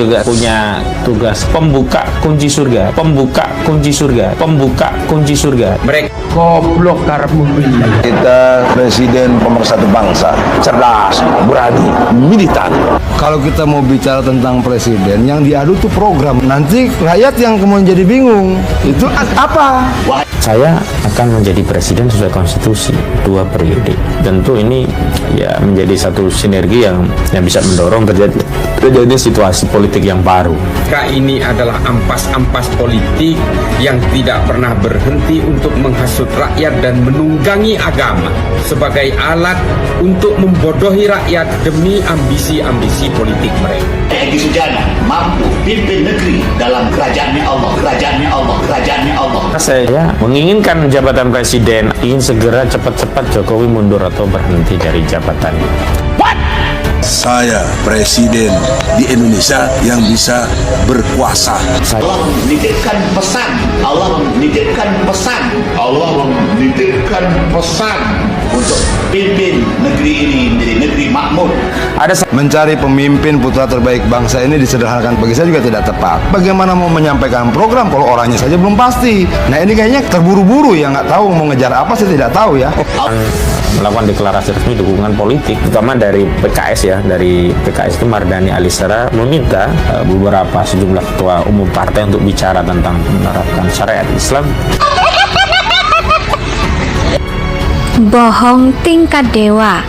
juga punya tugas pembuka kunci surga, pembuka kunci surga, pembuka kunci surga. Mereka goblok karepmu. Kita presiden pemersatu bangsa, cerdas, berani, militan. Kalau kita mau bicara tentang presiden, yang diadu tuh program. Nanti rakyat yang kemudian jadi bingung. Itu apa? Saya akan menjadi presiden sesuai konstitusi 2 periode. Tentu ini ya menjadi satu sinergi yang bisa mendorong terjadi situasi politik yang baru. Ini adalah ampas-ampas politik yang tidak pernah berhenti untuk menghasut rakyat dan menunggangi agama sebagai alat untuk membodohi rakyat demi ambisi-ambisi politik mereka. Egy Sujana mampu pimpin negeri dalam kerajaannya Allah, kerajaannya Allah, kerajaannya Allah. Saya menginginkan jabatan presiden, ingin segera cepat-cepat Jokowi mundur atau berhenti dari jabatannya. Saya presiden di Indonesia yang bisa berkuasa. Allah menitipkan pesan, Allah menitipkan pesan, Allah menitipkan pesan untuk pimpin negeri ini menjadi negeri makmur. Mencari pemimpin putra terbaik bangsa ini disederhanakan bagi saya juga tidak tepat. Bagaimana mau menyampaikan program kalau orangnya saja belum pasti? Nah ini kayaknya terburu-buru ya, nggak tahu mau ngejar apa, saya tidak tahu ya. Melakukan deklarasi resmi dukungan politik, terutama dari PKS ya, dari PKS itu Mardhani Alisera meminta beberapa sejumlah ketua umum partai untuk bicara tentang menerapkan syariat Islam. Bohong tingkat dewa,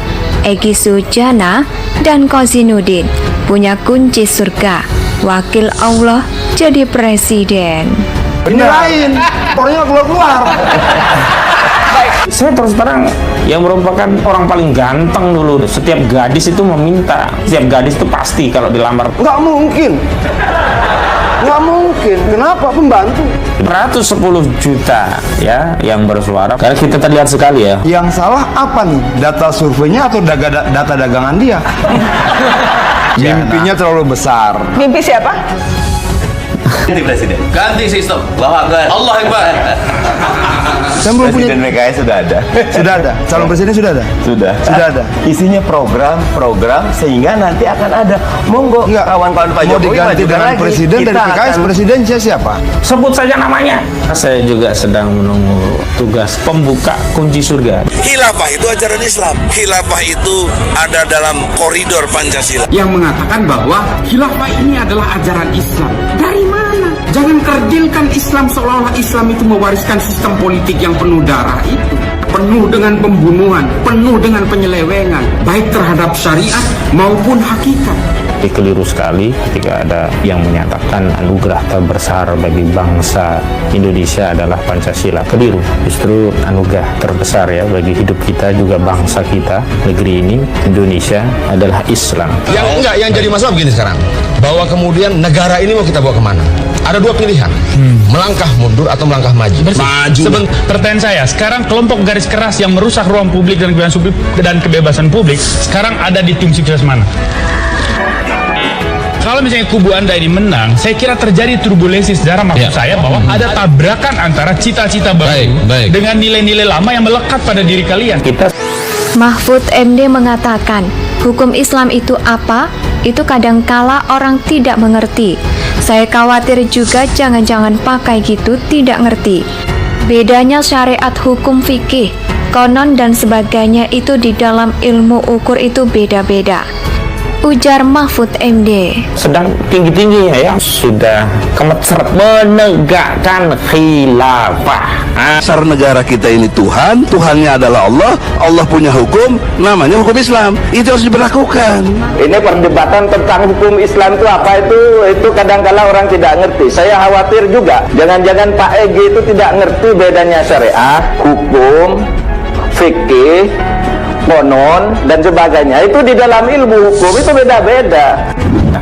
Egy Sujana dan Kozhinuddin punya kunci surga, wakil Allah jadi presiden. Ini lain, orangnya keluar-keluar. Saya terus terang yang merupakan orang paling ganteng dulu. Setiap gadis itu meminta, setiap gadis itu pasti kalau dilamar. Nggak mungkin. Nggak mungkin. Kenapa? Pembantu. 110 juta ya yang bersuara. Karena kita terlihat sekali ya. Yang salah apa nih? Data surveinya atau data dagangan dia? Mimpinya terlalu besar. Mimpi siapa? Ganti presiden, ganti sistem, Allahu Akbar, Allah Akbar. Saya belum punya. Presiden PKS sudah ada. Sudah ada. Calon presiden sudah ada. Sudah ada. Isinya program sehingga nanti akan ada. Monggo kawan-kawan Pak Mau Jokowi diganti dengan lagi. presiden dari PKS. Presiden siapa? Sebut saja namanya. Saya juga sedang menunggu tugas pembuka kunci surga. Khilafah itu ajaran Islam. Khilafah itu ada dalam koridor Pancasila. Yang mengatakan bahwa khilafah ini adalah ajaran Islam. Dari mana? Jangan kerdilkan Islam seolah-olah Islam itu mewariskan sistem politik yang penuh darah itu. Penuh dengan pembunuhan, penuh dengan penyelewengan, baik terhadap syariat maupun hakikat. Keliru sekali ketika ada yang menyatakan anugerah terbesar bagi bangsa Indonesia adalah Pancasila. Keliru. Justru anugerah terbesar ya bagi hidup kita juga bangsa kita, negeri ini, Indonesia adalah Islam. Yang jadi masalah begini sekarang, bahwa kemudian negara ini mau kita bawa kemana? Ada 2 pilihan, melangkah mundur atau melangkah maju. Pertanyaan saya, sekarang kelompok garis keras yang merusak ruang publik dan kebebasan publik sekarang ada di tim sukses mana? Kalau misalnya kubu Anda ini menang, saya kira terjadi turbulensi sejarah. Maksud saya bahwa ada tabrakan antara cita-cita baru dengan nilai-nilai lama yang melekat pada diri kalian. Mahfud MD mengatakan, hukum Islam itu apa? Itu kadangkala orang tidak mengerti. Saya khawatir juga jangan-jangan pakai gitu tidak ngerti. Bedanya syariat hukum fikih, konon dan sebagainya itu di dalam ilmu ukur itu beda-beda. Ujar Mahfud MD. Sedang tinggi-tingginya ya, sudah kemetseret menegakkan khilafah. Dasar negara kita ini Tuhan, Tuhannya adalah Allah, Allah punya hukum, namanya hukum Islam. Itu harus diberlakukan. Ini perdebatan tentang hukum Islam itu apa itu kadang-kala orang tidak ngerti. Saya khawatir juga, jangan-jangan Pak Egy itu tidak ngerti bedanya syariat, hukum, fikih, konon dan sebagainya. Itu di dalam ilmu hukum itu beda-beda.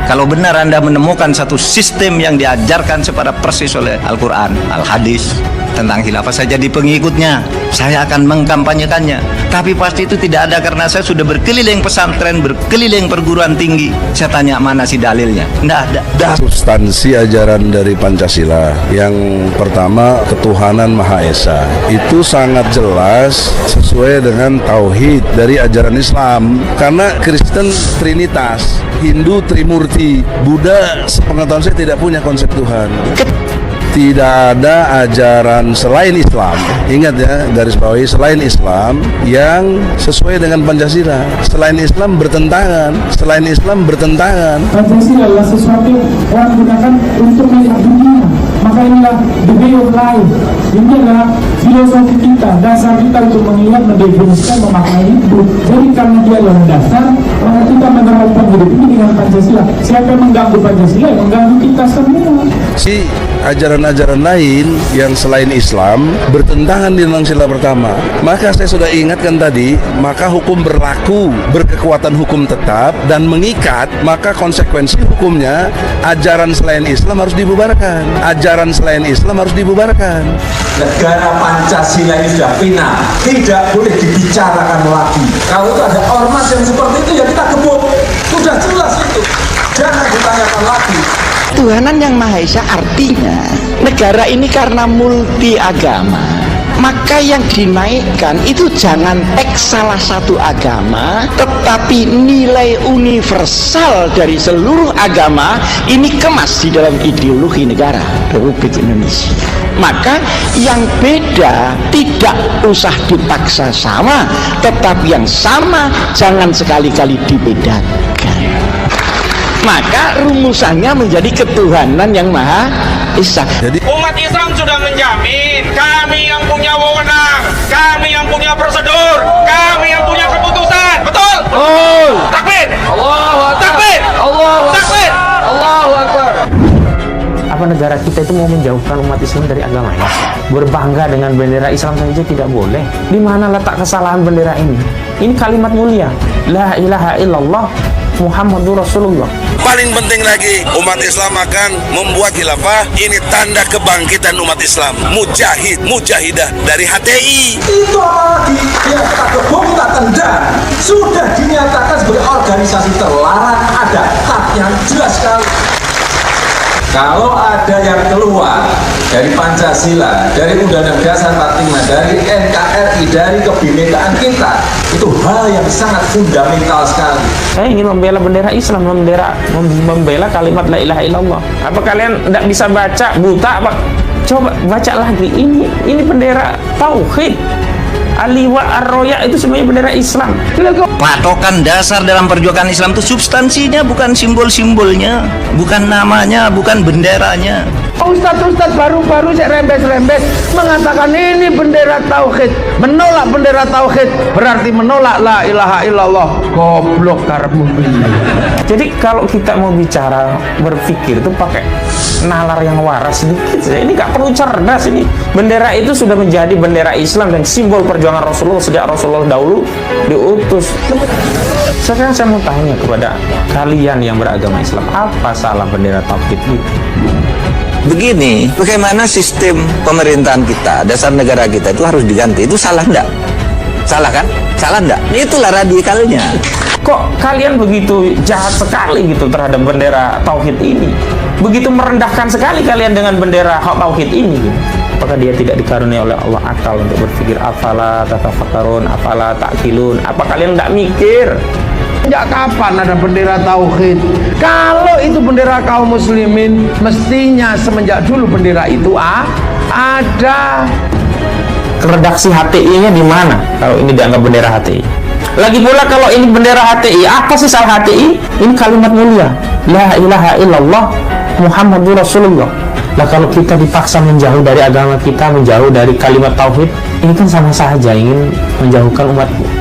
Kalau benar Anda menemukan satu sistem yang diajarkan secara persis oleh Al-Quran, Al-Hadis, tentang khilafah, saya jadi pengikutnya, saya akan mengkampanyekannya. Tapi pasti itu tidak ada, karena saya sudah berkeliling pesantren, berkeliling perguruan tinggi. Saya tanya mana sih dalilnya? Tidak ada. Substansi ajaran dari Pancasila yang pertama, ketuhanan Maha Esa, itu sangat jelas sesuai dengan tauhid dari ajaran Islam. Karena Kristen Trinitas, Hindu Trimurti, Buddha sepengetahuan saya tidak punya konsep Tuhan. Tidak ada ajaran selain Islam, ingat ya, garis bawahi, selain Islam yang sesuai dengan Pancasila. Selain Islam bertentangan, selain Islam bertentangan. Pancasila adalah sesuatu yang orang gunakan untuk melihat dunia. Maka inilah the way of life. Ini adalah filosofi kita, dasar kita untuk melihat, mendefinisikan, memaknai hidup. Jadi karena dia adalah dasar, maka kita menerapkan hidup ini dengan Pancasila. Siapa yang mengganggu Pancasila, yang mengganggu kita semua. Si ajaran-ajaran lain yang selain Islam bertentangan dengan sila pertama. Maka saya sudah ingatkan tadi, maka hukum berlaku, berkekuatan hukum tetap dan mengikat, maka konsekuensi hukumnya ajaran selain Islam harus dibubarkan. Ajaran selain Islam harus dibubarkan. Negara Pancasila ini sudah final, tidak boleh dibicarakan lagi. Kalau itu ada ormas yang seperti itu, ya kita gebuk. Sudah jelas itu, jangan ditanyakan lagi. Tuhanan yang Maha Esa artinya negara ini karena multi agama, maka yang dinaikkan itu jangan teks salah satu agama, tetapi nilai universal dari seluruh agama ini kemas di dalam ideologi negara Republik Indonesia. Maka yang beda tidak usah dipaksa sama, tetapi yang sama jangan sekali-kali dibedakan. Maka rumusannya menjadi ketuhanan yang Maha Esa. Jadi umat Islam sudah menjamin kami yang punya wewenang, kami yang punya prosedur, kami yang punya keputusan. Betul? Betul. Takbir. Allahu Akbar. Takbir. Allahu Akbar. Allahu Akbar. Apa negara kita itu mau menjauhkan umat Islam dari agamanya? Berbangga dengan bendera Islam saja tidak boleh. Di mana letak kesalahan bendera ini? Ini kalimat mulia. La ilaha illallah Muhammadur Rasulullah. paling penting lagi, umat Islam akan membuat khilafah. Ini tanda kebangkitan umat Islam. Mujahid, mujahidah dari HTI. Itu lagi yang kita gebuk, kita tendang. Sudah dinyatakan sebagai organisasi terlarang, ada tatnya jelas sekali. Kalau ada yang keluar dari Pancasila, dari Undang-Undang Dasar 45, dari NKRI, dari kebinekaan kita, itu hal yang sangat fundamental sekali. Saya ingin membela bendera Islam, membela kalimat la ilaha illallah. Apa kalian tidak bisa baca, buta apa? Coba baca lagi. Ini bendera tauhid. Aliwa Ar-Roya itu semuanya bendera Islam. Patokan dasar dalam perjuangan Islam itu substansinya, bukan simbol-simbolnya, bukan namanya, bukan benderanya. Ustadz baru-baru saya rembes mengatakan ini bendera tauhid, menolak bendera tauhid berarti menolak la ilaha illallah. Goblok karepmu. Jadi kalau kita mau bicara berpikir itu pakai nalar yang waras sedikit saja. Ini nggak perlu cerdas. Ini bendera itu sudah menjadi bendera Islam dan simbol perjuangan Rasulullah sejak Rasulullah dahulu diutus. Sekarang saya mau tanya kepada kalian yang beragama Islam, apa salah bendera tauhid itu? Begini, bagaimana sistem pemerintahan kita, dasar negara kita itu harus diganti. Itu salah enggak? Salah kan? Salah enggak? Itulah radikalnya. Kok kalian begitu jahat sekali gitu terhadap bendera tauhid ini? Begitu merendahkan sekali kalian dengan bendera tauhid ini gitu. Apakah dia tidak dikaruniai oleh Allah akal untuk berpikir? Afala tatafakkarun, afala ta'qilun? Apa kalian tidak mikir? Sejak kapan ada bendera tauhid? Kalau itu bendera kaum muslimin, mestinya semenjak dulu bendera itu ada. Redaksi HTI-nya di mana? Kalau ini dianggap bendera HTI. Lagi pula kalau ini bendera HTI, apa sih salah HTI? Ini kalimat mulia. La ilaha illallah Muhammadur Rasulullah. Nah kalau kita dipaksa menjauh dari agama kita, menjauh dari kalimat tauhid, ini kan sama saja ingin menjauhkan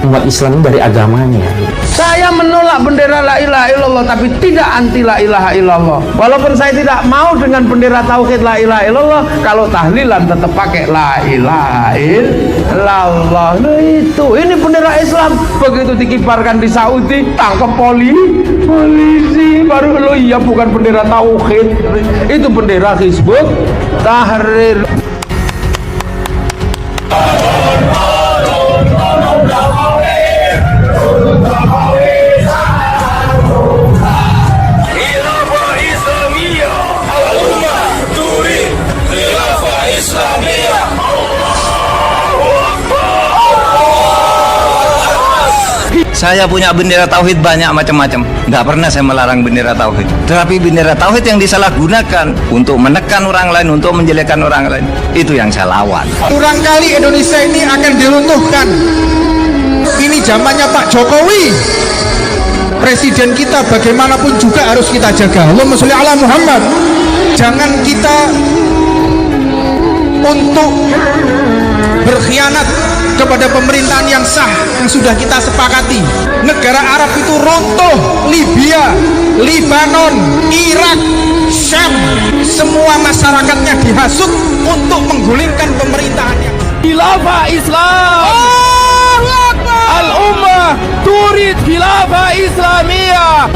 umat Islam dari agamanya. Saya menolak bendera la ilaha illallah, tapi tidak anti la ilaha illallah. Walaupun saya tidak mau dengan bendera tauhid la ilaha illallah, kalau tahlilan tetap pakai la ilaha illallah. Nah itu, ini bendera Islam. Begitu dikibarkan di Saudi, tangkap polisi, baru lo iya bukan bendera tauhid, itu bendera Hizbut Tahrir. Saya punya bendera tauhid banyak macam-macam. Nggak pernah saya melarang bendera tauhid. Tetapi bendera tauhid yang disalahgunakan untuk menekan orang lain, untuk menjelekkan orang lain, itu yang saya lawan. Barangkali Indonesia ini akan diruntuhkan. Ini zamannya Pak Jokowi. Presiden kita bagaimanapun juga harus kita jaga. Allahumma sholli ala Muhammad. Jangan kita untuk berkhianat kepada pemerintahan yang sah yang sudah kita sepakati. Negara Arab itu runtuh, Libya, Libanon, Irak, Syam, semua masyarakatnya dihasut untuk menggulingkan pemerintahan yang Khilafah Islam. Al-Ummah turid khilafah Islamiyah.